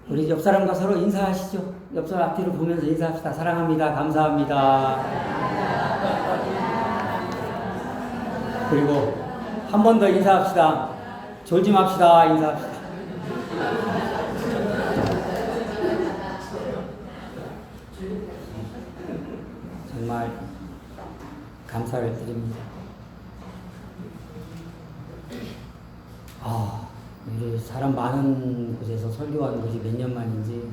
우리 옆 사람과 서로 인사하시죠. 옆 사람 앞뒤로 보면서 인사합시다. 사랑합니다. 감사합니다. 그리고 한 번 더 인사합시다. 졸지 맙시다. 인사합시다. 정말 감사를 드립니다. 이게 사람 많은 곳에서 설교하는 것이 몇 년 만인지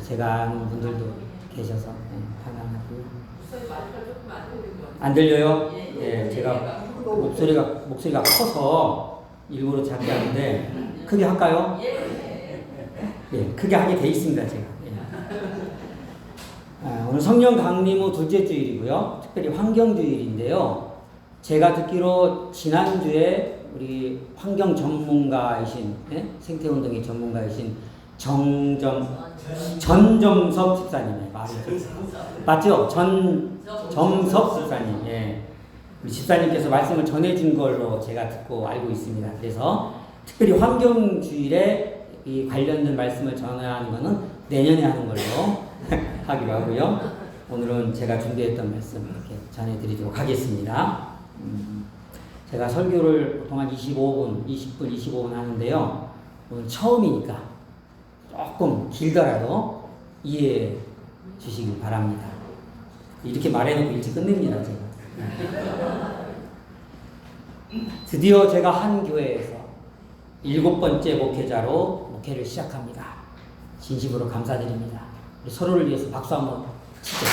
제가 아는 분들도 계셔서 환영하고요. 안 들려요? 예, 제가 목소리가 커서 일부러 작게 하는데 크게 할까요? 예, 크게 하게 돼 있습니다, 제가. 오늘 성령 강림 후 둘째 주일이고요. 특별히 환경주일인데요. 제가 듣기로 지난주에 우리 환경 전문가이신, 생태운동의 전문가이신 전정섭 집사님의 말이 맞죠? 전정섭 집사님. 예. 우리 집사님께서 말씀을 전해준 걸로 제가 듣고 알고 있습니다. 그래서 특별히 환경주일에 이 관련된 말씀을 전하는 것은 내년에 하는 걸로 하기로 하고요. 오늘은 제가 준비했던 말씀 이렇게 전해드리도록 하겠습니다. 제가 설교를 보통 한 20분 하는데요. 오늘 처음이니까 조금 길더라도 이해해 주시기 바랍니다. 이렇게 말해놓고 일찍 끝냅니다, 제가. 드디어 제가 한 교회에서 7번째 목회자로 목회를 시작합니다. 진심으로 감사드립니다. 우리 서로를 위해서 박수 한번 치죠.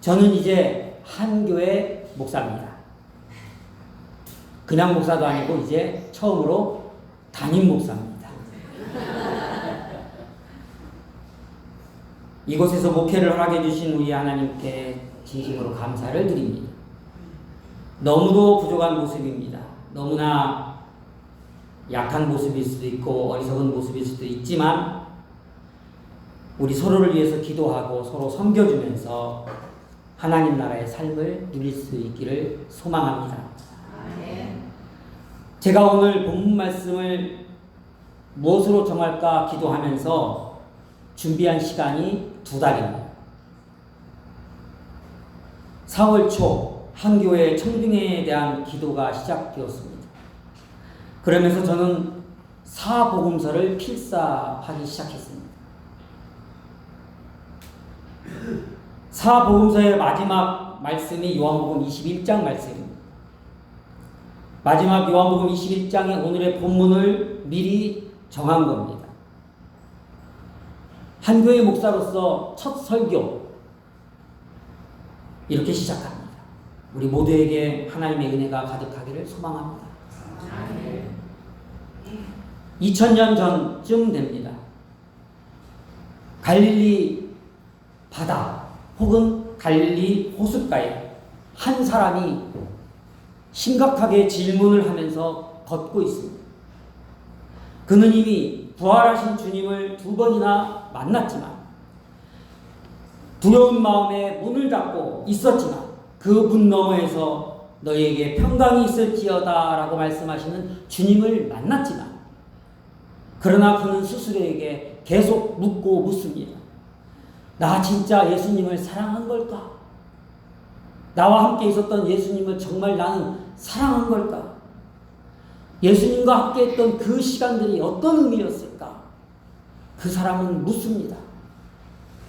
저는 이제 한 교회 목사입니다. 그냥 목사도 아니고 이제 처음으로 담임 목사입니다. 이곳에서 목회를 허락해 주신 우리 하나님께 진심으로 감사를 드립니다. 너무도 부족한 모습입니다. 너무나 약한 모습일 수도 있고 어리석은 모습일 수도 있지만 우리 서로를 위해서 기도하고 서로 섬겨주면서 하나님 나라의 삶을 누릴 수 있기를 소망합니다. 제가 오늘 본문 말씀을 무엇으로 정할까 기도하면서 준비한 시간이 2달입니다. 4월 초 한 교회의 청빙회에 대한 기도가 시작되었습니다. 그러면서 저는 사복음서를 필사하기 시작했습니다. 사복음서의 마지막 말씀이 요한복음 21장 말씀입니다. 마지막 요한복음 21장의 오늘의 본문을 미리 정한 겁니다. 한 교회 목사로서 첫 설교 이렇게 시작합니다. 우리 모두에게 하나님의 은혜가 가득하기를 소망합니다. 2000년 전쯤 됩니다. 갈릴리 바다 혹은 갈릴리 호숫가에 한 사람이 심각하게 질문을 하면서 걷고 있습니다. 그는 이미 부활하신 주님을 2번이나 만났지만 두려운 마음에 문을 닫고 있었지만 그 문 너머에서 너희에게 평강이 있을지어다 라고 말씀하시는 주님을 만났지만 그러나 그는 스스로에게 계속 묻습니다. 나 진짜 예수님을 사랑한 걸까? 나와 함께 있었던 예수님을 정말 나는 사랑한 걸까? 예수님과 함께 했던 그 시간들이 어떤 의미였을까? 그 사람은 묻습니다.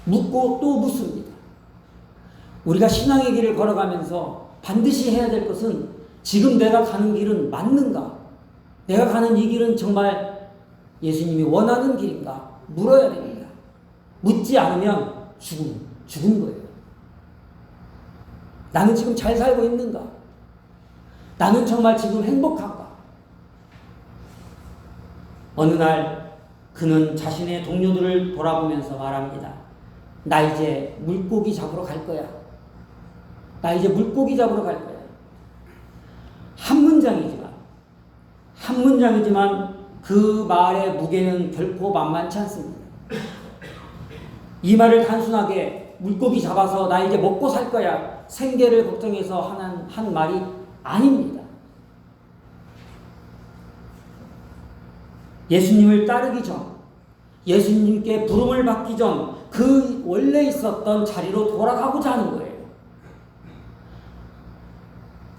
묻고 또 묻습니다. 우리가 신앙의 길을 걸어가면서 반드시 해야 될 것은 지금 내가 가는 길은 맞는가? 내가 가는 이 길은 정말 예수님이 원하는 길인가? 물어야 됩니다. 묻지 않으면 죽은 거예요. 나는 지금 잘 살고 있는가? 나는 정말 지금 행복한가? 어느 날 그는 자신의 동료들을 돌아보면서 말합니다. 나 이제 물고기 잡으러 갈 거야. 나 이제 물고기 잡으러 갈 거야. 한 문장이지만 그 말의 무게는 결코 만만치 않습니다. 이 말을 단순하게 물고기 잡아서 나 이제 먹고 살 거야 생계를 걱정해서 한 말이 아닙니다. 예수님을 따르기 전, 예수님께 부름을 받기 전 그 원래 있었던 자리로 돌아가고자 하는 거예요.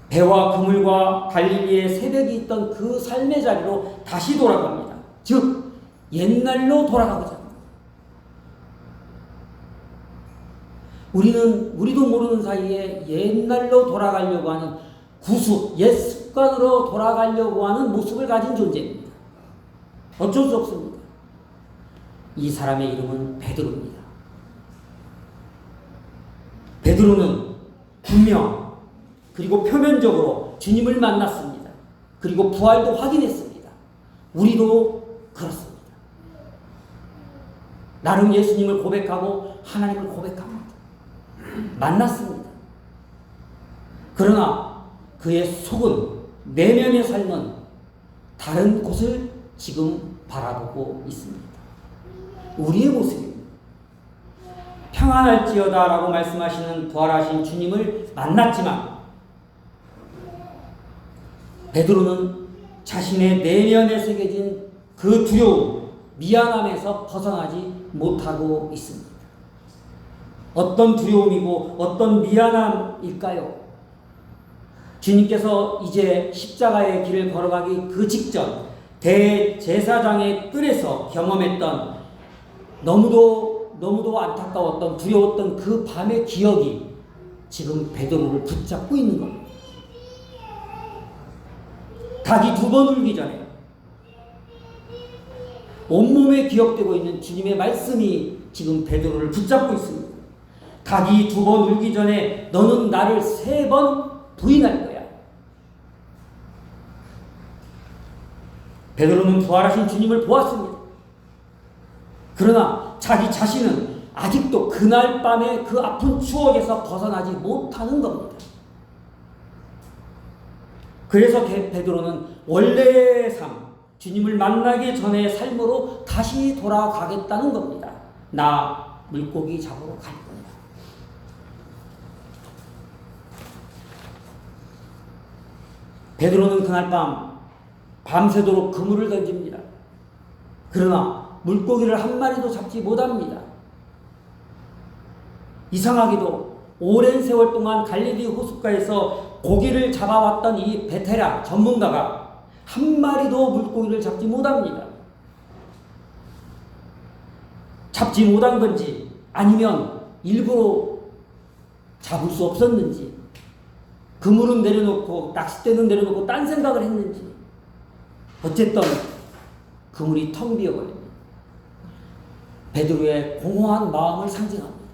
배와 그물과 갈릴리의 새벽이 있던 그 삶의 자리로 다시 돌아갑니다. 즉 옛날로 돌아가고자 합니다. 우리도 모르는 사이에 옛날로 돌아가려고 하는 옛 습관으로 돌아가려고 하는 모습을 가진 존재입니다. 어쩔 수 없습니다. 이 사람의 이름은 베드로입니다. 베드로는 분명 그리고 표면적으로 주님을 만났습니다. 그리고 부활도 확인했습니다. 우리도 그렇습니다. 나름 예수님을 고백하고 하나님을 고백합니다. 만났습니다. 그러나 그의 속은, 내면의 삶은 다른 곳을 지금 바라보고 있습니다. 우리의 모습입니다. 평안할지어다 라고 말씀하시는 부활하신 주님을 만났지만 베드로는 자신의 내면에 새겨진 그 두려움, 미안함에서 벗어나지 못하고 있습니다. 어떤 두려움이고 어떤 미안함일까요? 주님께서 이제 십자가의 길을 걸어가기 그 직전 대제사장의 뜰에서 경험했던 너무도 안타까웠던, 두려웠던 그 밤의 기억이 지금 베드로를 붙잡고 있는 겁니다. 닭이 2번 울기 전에 온몸에 기억되고 있는 주님의 말씀이 지금 베드로를 붙잡고 있습니다. 닭이 2번 울기 전에 너는 나를 3번 부인할 거야. 베드로는 부활하신 주님을 보았습니다. 그러나 자기 자신은 아직도 그날 밤의 그 아픈 추억에서 벗어나지 못하는 겁니다. 그래서 베드로는 원래의 삶, 주님을 만나기 전의 삶으로 다시 돌아가겠다는 겁니다. 나 물고기 잡으러 갈 거야. 베드로는 그날 밤새도록 그물을 던집니다. 그러나 물고기를 한 마리도 잡지 못합니다. 이상하게도 오랜 세월 동안 갈릴리 호숫가에서 고기를 잡아왔던 이 베테랑 전문가가 한 마리도 물고기를 잡지 못합니다. 잡지 못한 건지 아니면 일부러 잡을 수 없었는지 그물은 내려놓고 낚싯대는 내려놓고 딴 생각을 했는지 어쨌든 그물이 텅 비어버립니다. 베드로의 공허한 마음을 상징합니다.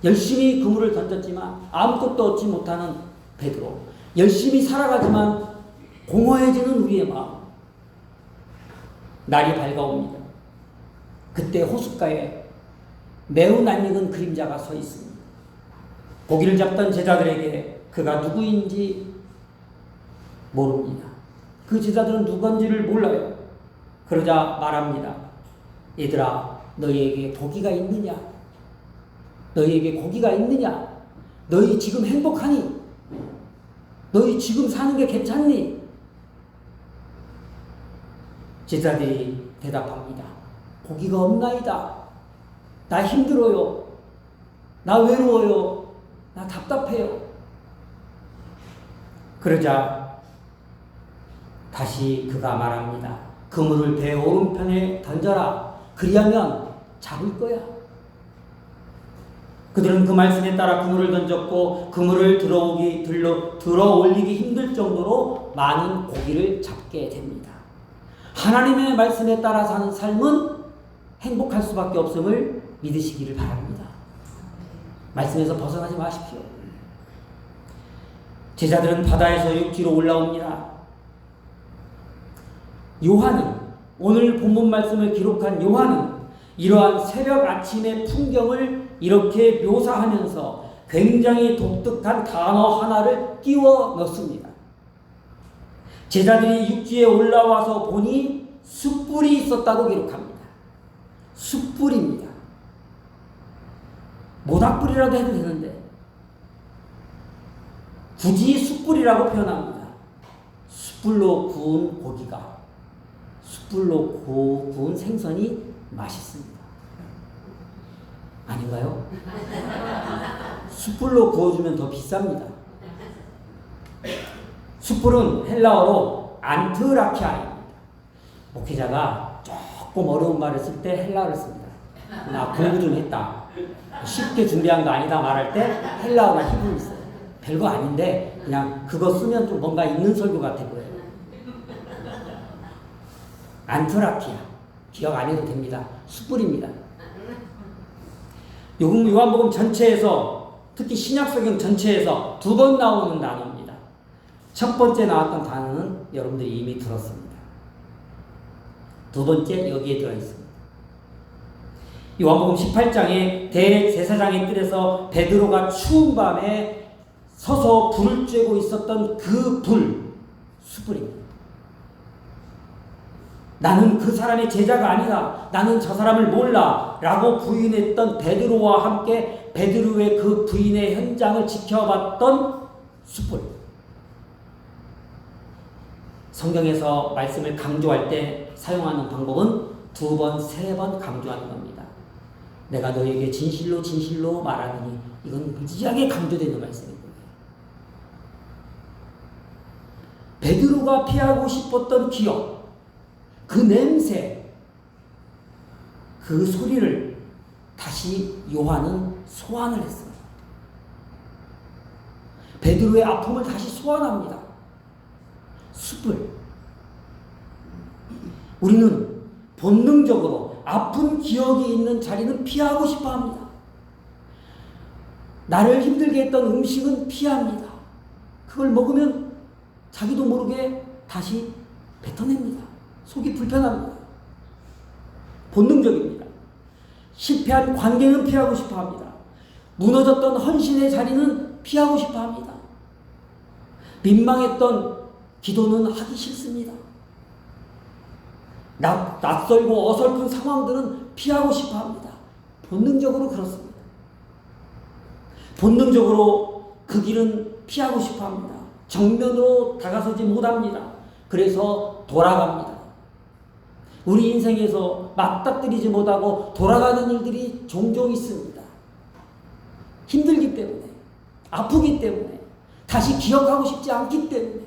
열심히 그물을 던졌지만 아무것도 얻지 못하는 베드로, 열심히 살아가지만 공허해지는 우리의 마음. 날이 밝아옵니다. 그때 호숫가에 매우 낯익은 그림자가 서 있습니다. 고기를 잡던 제자들에게 그가 누구인지 모릅니다. 그 제자들은 누군지를 몰라요. 그러자 말합니다. 얘들아, 너희에게 고기가 있느냐? 너희에게 고기가 있느냐? 너희 지금 행복하니? 너희 지금 사는 게 괜찮니? 제자들이 대답합니다. 고기가 없나이다. 나 힘들어요. 나 외로워요. 나 답답해요. 그러자 다시 그가 말합니다. 그물을 배 오른편에 던져라. 그리하면 잡을 거야. 그들은 그 말씀에 따라 그물을 던졌고 그물을 들어 올리기 힘들 정도로 많은 고기를 잡게 됩니다. 하나님의 말씀에 따라 사는 삶은 행복할 수밖에 없음을 믿으시기를 바랍니다. 말씀에서 벗어나지 마십시오. 제자들은 바다에서 육지로 올라옵니다. 요한은, 오늘 본문 말씀을 기록한 요한은 이러한 새벽 아침의 풍경을 이렇게 묘사하면서 굉장히 독특한 단어 하나를 끼워 넣습니다. 제자들이 육지에 올라와서 보니 숯불이 있었다고 기록합니다. 숯불입니다. 모닥불이라도 해도 되는데 굳이 숯불이라고 표현합니다. 숯불로 구운 고기가, 숯불로 구운 생선이 맛있습니다. 아닌가요? 숯불로 구워주면 더 비쌉니다. 숯불은 헬라어로 안트라키아입니다. 목회자가 조금 어려운 말을 쓸 때 헬라어를 씁니다. 나 공부 좀 했다. 쉽게 준비한 거 아니다 말할 때 헬라어나 히브리어를 써요. 별거 아닌데 그냥 그거 쓰면 좀 뭔가 있는 설교 같아 보여요. 안트라키아. 기억 안 해도 됩니다. 숯불입니다. 요한복음 전체에서, 특히 신약성경 전체에서 2번 나오는 단어입니다. 첫 번째 나왔던 단어는 여러분들이 이미 들었습니다. 두 번째 여기에 들어있습니다. 요한복음 18장에 대제사장의 뜰에서 베드로가 추운 밤에 서서 불을 쬐고 있었던 그 불, 숯불입니다. 나는 그 사람의 제자가 아니다. 나는 저 사람을 몰라. 라고 부인했던 베드로와 함께 베드로의 그 부인의 현장을 지켜봤던 숯불. 성경에서 말씀을 강조할 때 사용하는 방법은 2번, 3번 강조하는 겁니다. 내가 너에게 진실로 진실로 말하느니, 이건 무지하게 강조되는 말씀입니다. 베드로가 피하고 싶었던 기억, 그 냄새, 그 소리를 다시 요한은 소환을 했습니다. 베드로의 아픔을 다시 소환합니다. 숯불. 우리는 본능적으로 아픈 기억이 있는 자리는 피하고 싶어 합니다. 나를 힘들게 했던 음식은 피합니다. 그걸 먹으면 자기도 모르게 다시 뱉어냅니다. 속이 불편합니다. 본능적입니다. 실패한 관계는 피하고 싶어 합니다. 무너졌던 헌신의 자리는 피하고 싶어 합니다. 민망했던 기도는 하기 싫습니다. 낯설고 어설픈 상황들은 피하고 싶어 합니다. 본능적으로 그렇습니다. 본능적으로 그 길은 피하고 싶어 합니다. 정면으로 다가서지 못합니다. 그래서 돌아갑니다. 우리 인생에서 맞닥뜨리지 못하고 돌아가는 일들이 종종 있습니다. 힘들기 때문에, 아프기 때문에, 다시 기억하고 싶지 않기 때문에.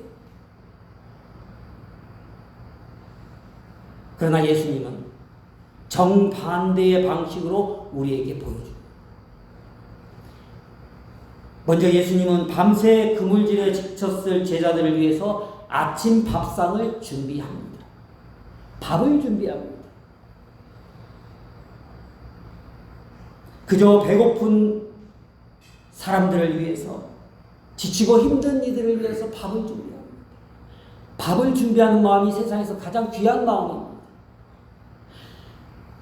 그러나 예수님은 정반대의 방식으로 우리에게 보여줍니다. 먼저 예수님은 밤새 그물질에 지쳤을 제자들을 위해서 아침 밥상을 준비합니다. 밥을 준비합니다. 그저 배고픈 사람들을 위해서, 지치고 힘든 이들을 위해서 밥을 준비합니다. 밥을 준비하는 마음이 세상에서 가장 귀한 마음입니다.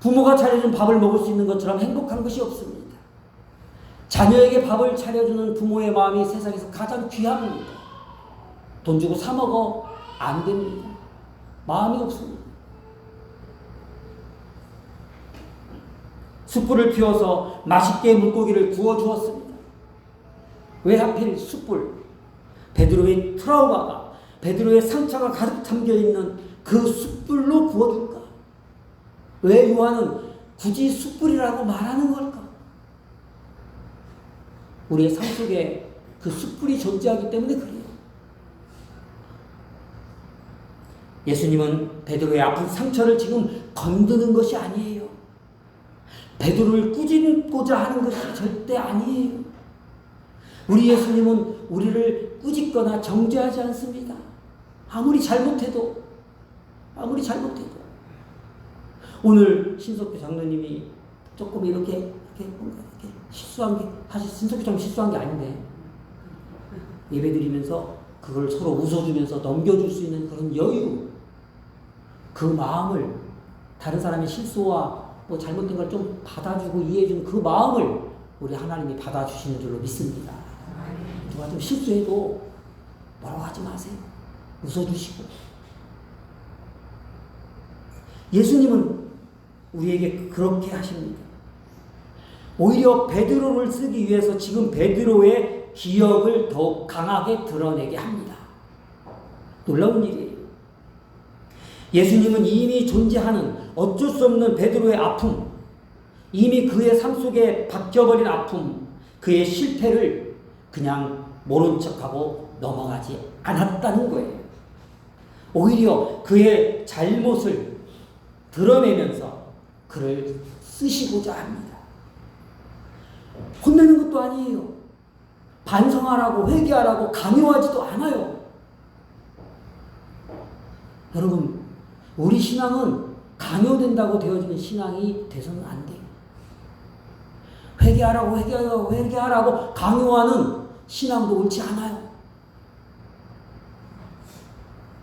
부모가 차려준 밥을 먹을 수 있는 것처럼 행복한 것이 없습니다. 자녀에게 밥을 차려주는 부모의 마음이 세상에서 가장 귀합니다. 돈 주고 사 먹어 안 됩니다. 마음이 없습니다. 숯불을 피워서 맛있게 물고기를 구워 주었습니다. 왜 하필 숯불? 베드로의 트라우마가, 베드로의 상처가 가득 담겨있는 그 숯불로 구워줄까? 왜 요한은 굳이 숯불이라고 말하는 걸까? 우리의 삶 속에 그 숯불이 존재하기 때문에 그래요. 예수님은 베드로의 아픈 상처를 지금 건드는 것이 아니에요. 베드로를 꾸짖고자 하는 것이 절대 아니에요. 우리 예수님은 우리를 꾸짖거나 정죄하지 않습니다. 아무리 잘못해도. 오늘 신석규 장로님이 조금 이렇게 실수한 게, 사실 신석규 장로 실수한 게 아닌데, 예배드리면서 그걸 서로 웃어주면서 넘겨줄 수 있는 그런 여유, 그 마음을, 다른 사람의 실수와 뭐 잘못된 걸 좀 받아주고 이해해주는 그 마음을 우리 하나님이 받아주시는 줄로 믿습니다. 누가 좀 실수해도 뭐라고 하지 마세요. 웃어주시고. 예수님은 우리에게 그렇게 하십니다. 오히려 베드로를 쓰기 위해서 지금 베드로의 기억을 더욱 강하게 드러내게 합니다. 놀라운 일이에요. 예수님은 이미 존재하는 어쩔 수 없는 베드로의 아픔, 이미 그의 삶 속에 박혀버린 아픔, 그의 실패를 그냥 모른 척하고 넘어가지 않았다는 거예요. 오히려 그의 잘못을 드러내면서 그를 쓰시고자 합니다. 혼내는 것도 아니에요. 반성하라고 회개하라고 강요하지도 않아요. 여러분, 우리 신앙은 강요된다고 되어지는 신앙이 돼서는 안 돼요. 회개하라고 강요하는 신앙도 옳지 않아요.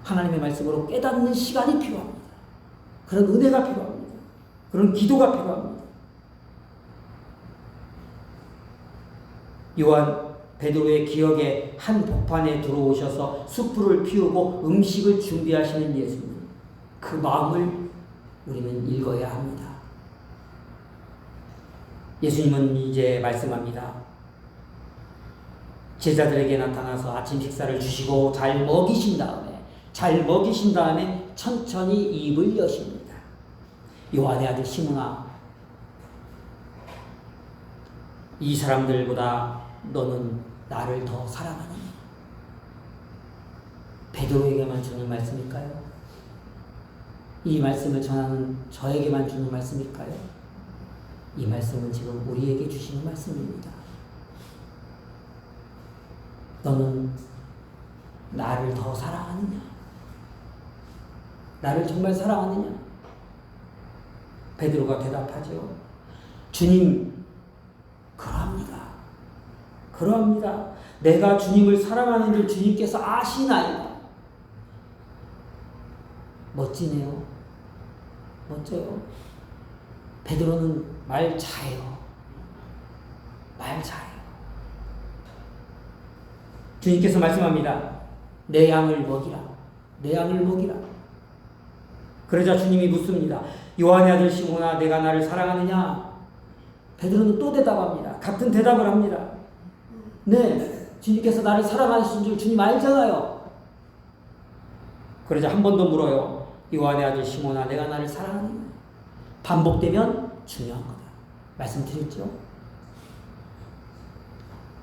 하나님의 말씀으로 깨닫는 시간이 필요합니다. 그런 은혜가 필요합니다. 그런 기도가 필요합니다. 요한 베드로의 기억에 한 복판에 들어오셔서 숯불을 피우고 음식을 준비하시는 예수님, 그 마음을 우리는 읽어야 합니다. 예수님은 이제 말씀합니다. 제자들에게 나타나서 아침 식사를 주시고 잘 먹이신 다음에 천천히 입을 여십니다. 요한의 아들 시몬아, 이 사람들보다 너는 나를 더 사랑하느냐? 베드로에게만 주는 말씀일까요? 이 말씀을 전하는 저에게만 주는 말씀일까요? 이 말씀은 지금 우리에게 주시는 말씀입니다. 너는 나를 더 사랑하느냐? 나를 정말 사랑하느냐? 베드로가 대답하죠. 주님, 그러합니다. 내가 주님을 사랑하는 줄 주님께서 아시나이다. 멋지네요. 멋져요. 베드로는 말 잘해요. 주님께서 말씀합니다. 내 양을 먹이라. 그러자 주님이 묻습니다. 요한의 아들 시몬아, 내가 나를 사랑하느냐? 베드로는 또 대답합니다. 같은 대답을 합니다. 네, 주님께서 나를 사랑하신 줄 주님 알잖아요. 그러자 한 번 더 물어요. 요한의 아들 시몬아, 내가 나를 사랑하느냐? 반복되면 중요한 거다. 말씀드렸죠?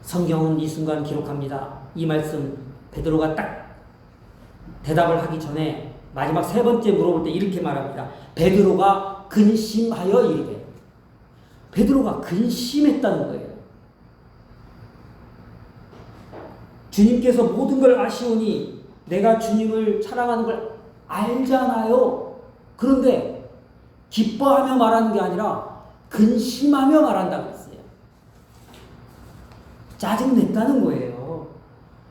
성경은 이 순간 기록합니다. 이 말씀 베드로가 딱 대답을 하기 전에 마지막 세 번째 물어볼 때 이렇게 말합니다. 베드로가 근심하여 이르되. 베드로가 근심했다는 거예요. 주님께서 모든 걸 아시오니 내가 주님을 사랑하는 걸 알잖아요. 그런데 기뻐하며 말하는 게 아니라 근심하며 말한다고 했어요. 짜증냈다는 거예요.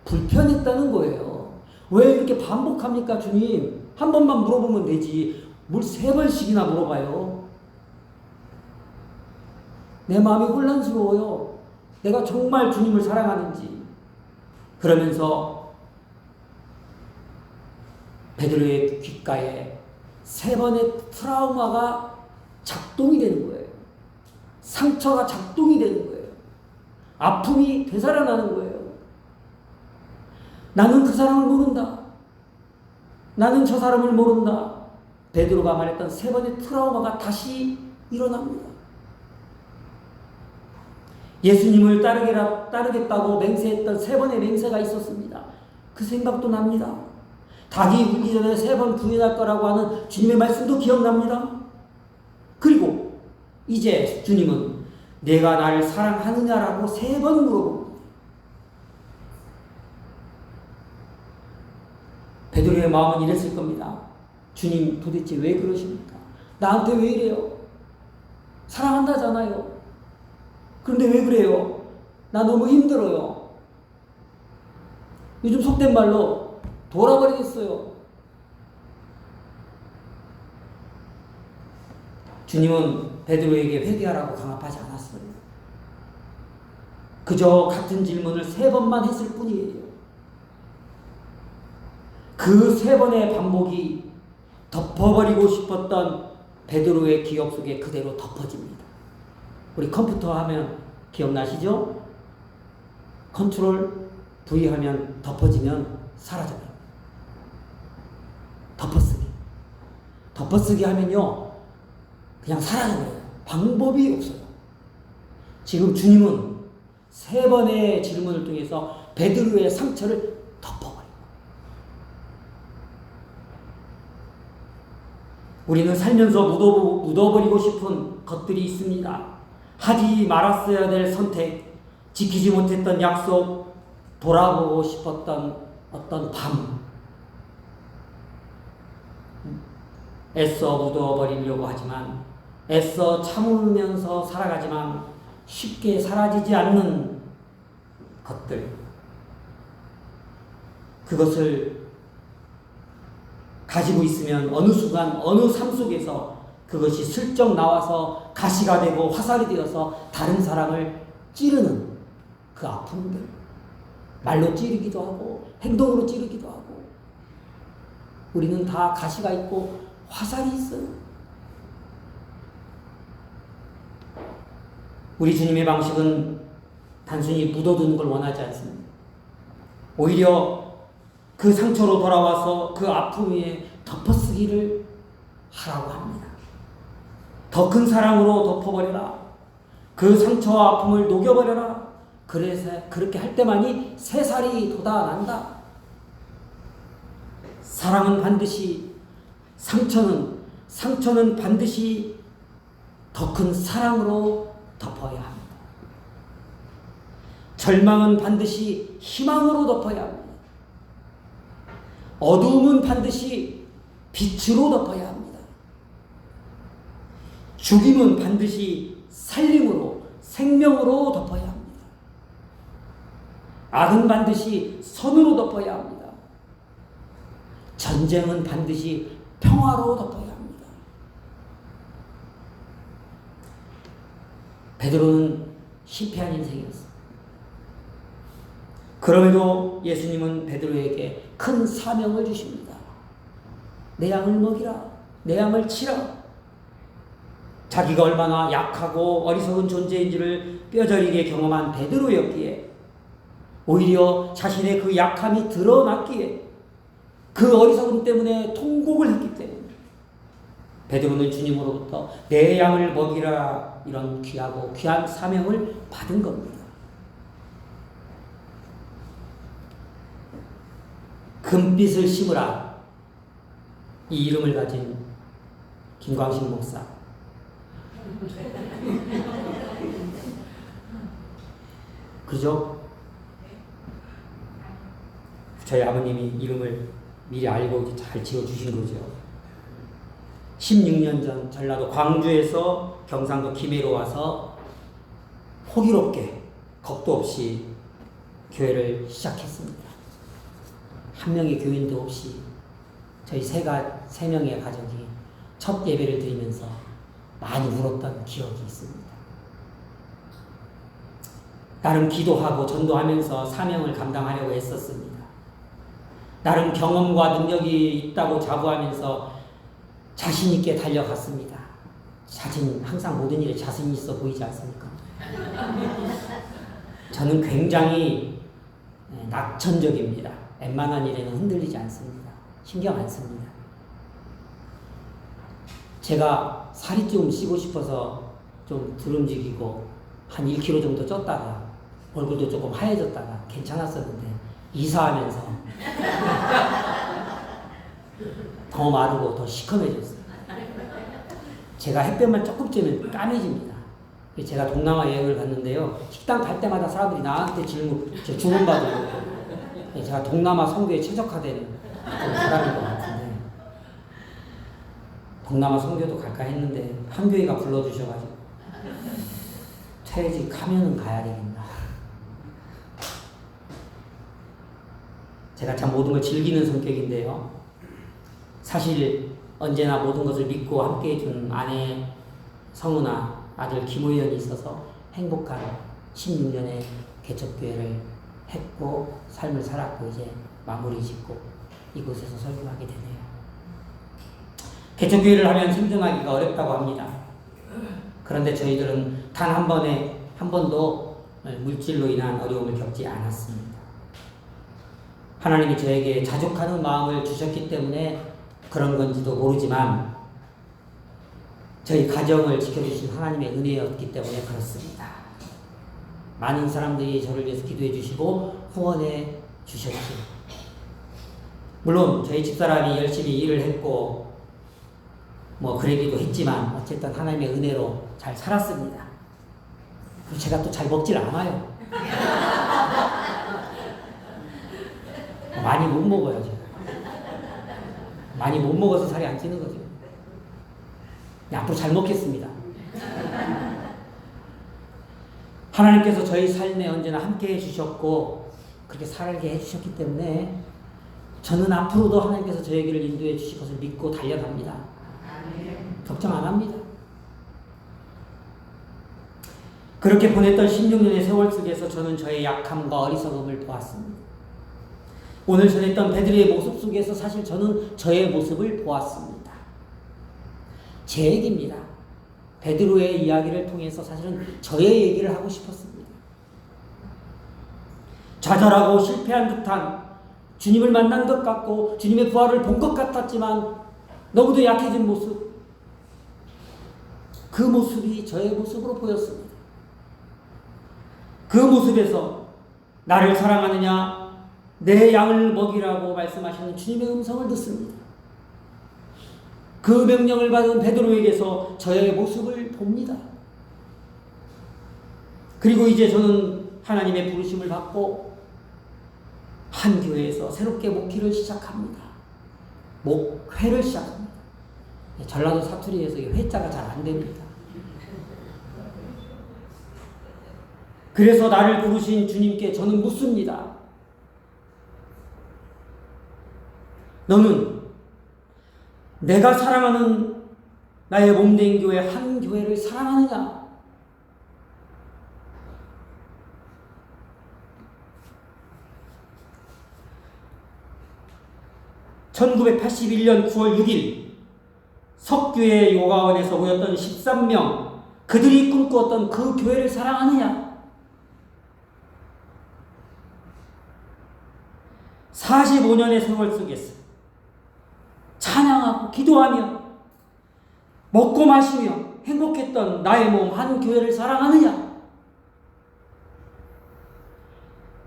불편했다는 거예요. 왜 이렇게 반복합니까, 주님? 한 번만 물어보면 되지. 뭘 세 번씩이나 물어봐요. 내 마음이 혼란스러워요. 내가 정말 주님을 사랑하는지. 그러면서 베드로의 귓가에 세 번의 트라우마가 작동이 되는 거예요. 상처가 작동이 되는 거예요. 아픔이 되살아나는 거예요. 나는 그 사람을 모른다. 나는 저 사람을 모른다. 베드로가 말했던 세 번의 트라우마가 다시 일어납니다. 예수님을 따르겠다고 맹세했던 세 번의 맹세가 있었습니다. 그 생각도 납니다. 닭이 울기 전에 세 번 부인할 거라고 하는 주님의 말씀도 기억납니다. 그리고 이제 주님은 내가 나를 사랑하느냐라고 세 번 물어봅니다. 베드로의 마음은 이랬을 겁니다. 주님 도대체 왜 그러십니까? 나한테 왜 이래요? 사랑한다잖아요. 그런데 왜 그래요? 나 너무 힘들어요. 요즘 속된 말로 돌아버리겠어요. 주님은 베드로에게 회개하라고 강압하지 않았어요. 그저 같은 질문을 세 번만 했을 뿐이에요. 그 세 번의 반복이 덮어버리고 싶었던 베드로의 기억 속에 그대로 덮어집니다. 우리 컴퓨터 하면 기억나시죠? 컨트롤 V 하면 덮어지면 사라져요. 덮어쓰기. 덮어쓰기 하면요, 그냥 사라져버려요. 방법이 없어요. 지금 주님은 3번의 질문을 통해서 베드로의 상처를 덮어버려요. 우리는 살면서 묻어버리고 싶은 것들이 있습니다. 하지 말았어야 될 선택, 지키지 못했던 약속, 돌아보고 싶었던 어떤 밤, 애써 묻어버리려고 하지만, 애써 참으면서 살아가지만 쉽게 사라지지 않는 것들, 그것을 가지고 있으면 어느 순간 어느 삶 속에서 그것이 슬쩍 나와서 가시가 되고 화살이 되어서 다른 사람을 찌르는 그 아픔들, 말로 찌르기도 하고 행동으로 찌르기도 하고, 우리는 다 가시가 있고 화살이 있어요. 우리 주님의 방식은 단순히 묻어두는 걸 원하지 않습니다. 오히려 그 상처로 돌아와서 그 아픔 위에 덮어쓰기를 하라고 합니다. 더 큰 사랑으로 덮어버려라. 그 상처와 아픔을 녹여버려라. 그래서 그렇게 할 때만이 새살이 돋아난다. 사랑은 반드시, 상처는 반드시 더 큰 사랑으로 덮어야 합니다. 절망은 반드시 희망으로 덮어야 합니다. 어두움은 반드시 빛으로 덮어야 합니다. 죽임은 반드시 살림으로, 생명으로 덮어야 합니다. 악은 반드시 선으로 덮어야 합니다. 전쟁은 반드시 평화로 덮어야 합니다. 베드로는 실패한 인생이었습니다. 그럼에도 예수님은 베드로에게 큰 사명을 주십니다. 내 양을 먹이라. 내 양을 치라. 자기가 얼마나 약하고 어리석은 존재인지를 뼈저리게 경험한 베드로였기에, 오히려 자신의 그 약함이 드러났기에, 그 어리석음 때문에 통곡을 했기 때문에 베드로는 주님으로부터 내 양을 먹이라, 이런 귀하고 귀한 사명을 받은 겁니다. 금빛을 심으라, 이 이름을 가진 김광식 목사. 그죠? 저희 아버님이 이름을 미리 알고 잘 지어주신 거죠. 16년 전 전라도 광주에서 경상도 김해로 와서 호기롭게 겁도 없이 교회를 시작했습니다. 한 명의 교인도 없이 저희 세 명의 가족이 첫 예배를 드리면서 많이 울었던 기억이 있습니다. 나름 기도하고 전도하면서 사명을 감당하려고 애썼습니다. 나름 경험과 능력이 있다고 자부하면서 자신 있게 달려갔습니다. 항상 모든 일에 자신 있어 보이지 않습니까? 저는 굉장히 낙천적입니다. 웬만한 일에는 흔들리지 않습니다. 신경 안 씁니다. 제가 살이 좀 찌고 싶어서 좀 덜 움직이고 한 1kg 정도 쪘다가 얼굴도 조금 하얘졌다가 괜찮았었는데, 이사하면서 더 마르고 더 시커매졌어요. 제가 햇볕만 조금 쬐면 까매집니다. 제가 동남아 여행을 갔는데요, 식당 갈 때마다 사람들이 나한테 주문받으려고, 제가 동남아 선교에 최적화된 사람인 것 같은데, 동남아 선교도 갈까 했는데 한 교회가 불러주셔가지고 퇴직하면은 가야 되겠나. 제가 참 모든 걸 즐기는 성격인데요, 사실 언제나 모든 것을 믿고 함께 해준 아내 성은아, 아들 김호연이 있어서 행복한 16년의 개척교회를 했고 삶을 살았고, 이제 마무리 짓고 이곳에서 설교하게 되네요. 개척교회를 하면 생존하기가 어렵다고 합니다. 그런데 저희들은 단 한 번도 물질로 인한 어려움을 겪지 않았습니다. 하나님이 저에게 자족하는 마음을 주셨기 때문에 그런 건지도 모르지만 저희 가정을 지켜주신 하나님의 은혜였기 때문에 그렇습니다. 많은 사람들이 저를 위해서 기도해 주시고 후원해 주셨죠. 물론 저희 집사람이 열심히 일을 했고 그러기도 했지만 어쨌든 하나님의 은혜로 잘 살았습니다. 그리고 제가 또 잘 먹질 않아요. 많이 못 먹어요, 제가. 많이 못 먹어서 살이 안 찌는 거죠. 앞으로 잘 먹겠습니다. 하나님께서 저희 삶에 언제나 함께 해주셨고 그렇게 살게 해주셨기 때문에 저는 앞으로도 하나님께서 저에게를 인도해 주실 것을 믿고 달려갑니다. 걱정 안 합니다. 그렇게 보냈던 16년의 세월 속에서 저는 저의 약함과 어리석음을 보았습니다. 오늘 전했던 베드로의 모습 속에서 사실 저는 저의 모습을 보았습니다. 제 얘기입니다. 베드로의 이야기를 통해서 사실은 저의 얘기를 하고 싶었습니다. 좌절하고 실패한 듯한, 주님을 만난 것 같고 주님의 부활을 본 것 같았지만 너무도 약해진 모습, 그 모습이 저의 모습으로 보였습니다. 그 모습에서 나를 사랑하느냐, 내 양을 먹이라고 말씀하시는 주님의 음성을 듣습니다. 그 명령을 받은 베드로에게서 저의 모습을 봅니다. 그리고 이제 저는 하나님의 부르심을 받고 한 교회에서 새롭게 목회를 시작합니다. 목회를 시작합니다. 전라도 사투리에서 회자가 잘 안 됩니다. 그래서 나를 부르신 주님께 저는 묻습니다. 너는 내가 사랑하는 나의 몸된 교회 한 교회를 사랑하느냐? (1981년 9월 6일) 석교의 요가원에서 모였던 13명, 그들이 꿈꾸었던 그 교회를 사랑하느냐? 45년의 세월 속에서 찬양하고 기도하며 먹고 마시며 행복했던 나의 몸 한 교회를 사랑하느냐?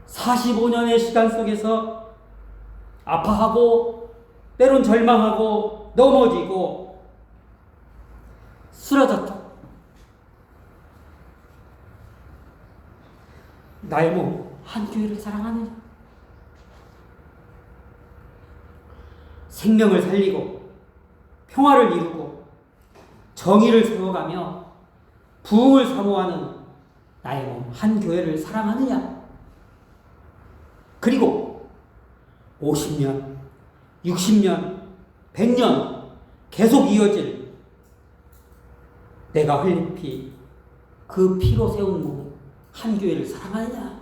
45년의 시간 속에서 아파하고 때론 절망하고 넘어지고 쓰러졌다. 나의 몸 한 교회를 사랑하느냐? 생명을 살리고 평화를 이루고 정의를 세워가며 부흥을 사모하는 나의 몸 한 교회를 사랑하느냐? 그리고 50년, 60년, 100년 계속 이어질 내가 흘린 피, 그 피로 세운 몸 한 교회를 사랑하느냐?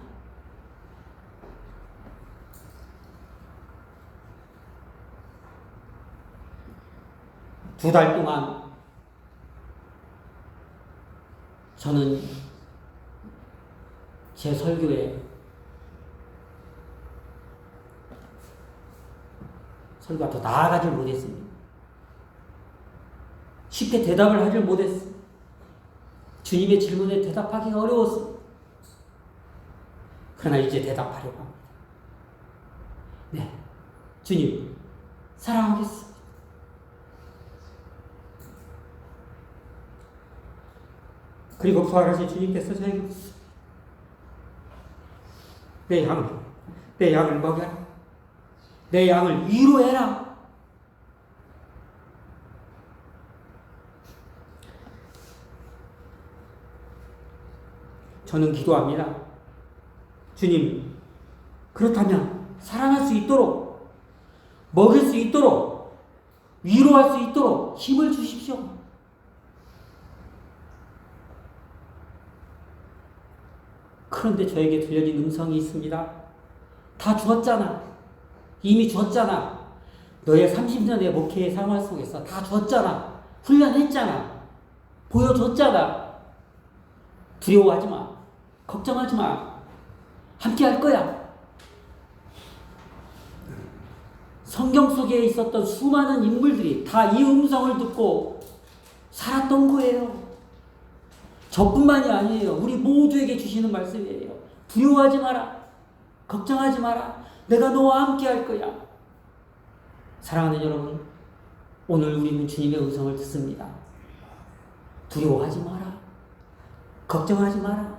두 달 동안 저는 제 설교가 더 나아가질 못했습니다. 쉽게 대답을 하질 못했어요. 주님의 질문에 대답하기가 어려웠어요. 그러나 이제 대답하려고 합니다. 네, 주님 사랑하겠습니다. 그리고 부활하신 주님께서 저에게 묻습니다. 내 양을 먹여라. 내 양을 위로해라. 저는 기도합니다. 주님, 그렇다면 사랑할 수 있도록, 먹일 수 있도록, 위로할 수 있도록 힘을 주십시오. 그런데 저에게 들려진 음성이 있습니다. 다 주었잖아. 이미 주었잖아. 너의 30년의 목회의 생활 속에서 다 주었잖아. 훈련했잖아. 보여줬잖아. 두려워하지 마. 걱정하지 마. 함께 할 거야. 성경 속에 있었던 수많은 인물들이 다 이 음성을 듣고 살았던 거예요. 저뿐만이 아니에요. 우리 모두에게 주시는 말씀이에요. 두려워하지 마라. 걱정하지 마라. 내가 너와 함께 할 거야. 사랑하는 여러분, 오늘 우리는 주님의 음성을 듣습니다. 두려워하지 마라. 걱정하지 마라.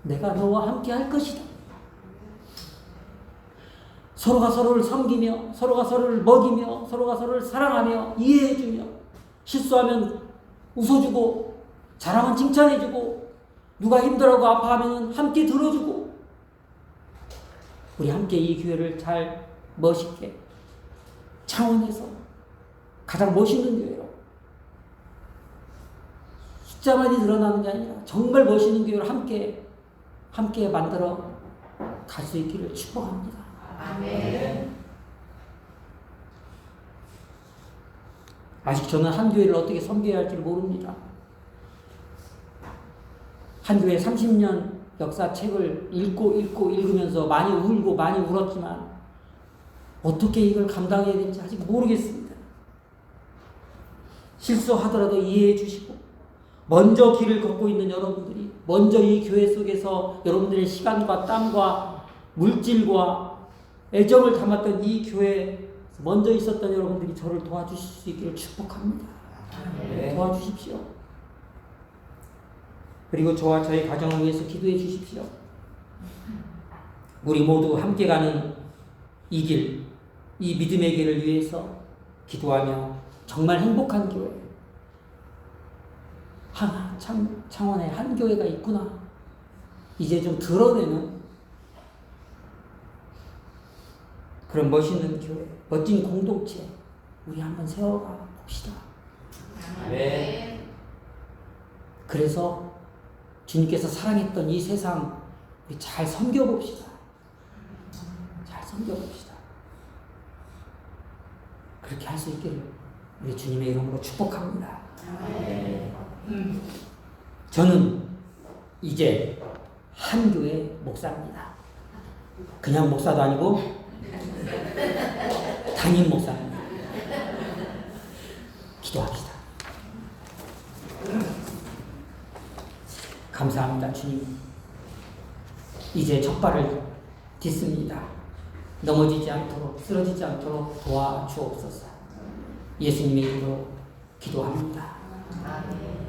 내가 너와 함께 할 것이다. 서로가 서로를 섬기며, 서로가 서로를 먹이며, 서로가 서로를 사랑하며, 이해해주며, 실수하면 웃어주고, 잘하면 칭찬해주고, 누가 힘들어하고 아파하면 함께 들어주고, 우리 함께 이 교회를 잘 멋있게 창원에서 가장 멋있는 교회로, 숫자만이 드러나는 게 아니라 정말 멋있는 교회를 함께 만들어 갈 수 있기를 축복합니다. 아멘. 아직 저는 한 교회를 어떻게 섬겨야 할지 모릅니다. 한 교회 30년 역사책을 읽으면서 많이 울고 많이 울었지만 어떻게 이걸 감당해야 될지 아직 모르겠습니다. 실수하더라도 이해해 주시고, 먼저 길을 걷고 있는 여러분들이, 먼저 이 교회 속에서 여러분들의 시간과 땀과 물질과 애정을 담았던 이 교회에 먼저 있었던 여러분들이 저를 도와주실 수 있기를 축복합니다. 네. 도와주십시오. 그리고 저와 저희 가정을 위해서 기도해 주십시오. 우리 모두 함께 가는 이 길, 이 믿음의 길을 위해서 기도하며 정말 행복한 교회, 창원에 한 교회가 있구나, 이제 좀 드러내는 그런 멋있는 교회, 멋진 공동체 우리 한번 세워가 봅시다. 네. 그래서 주님께서 사랑했던 이 세상 우리 잘 섬겨봅시다. 잘 섬겨봅시다. 그렇게 할 수 있기를 우리 주님의 이름으로 축복합니다. 저는 이제 한 교회 목사입니다. 그냥 목사도 아니고 담임 목사입니다. 기도합시다. 감사합니다, 주님. 이제 첫 발을 딛습니다. 넘어지지 않도록, 쓰러지지 않도록 도와주옵소서. 예수님의 이름으로 기도합니다. 아멘.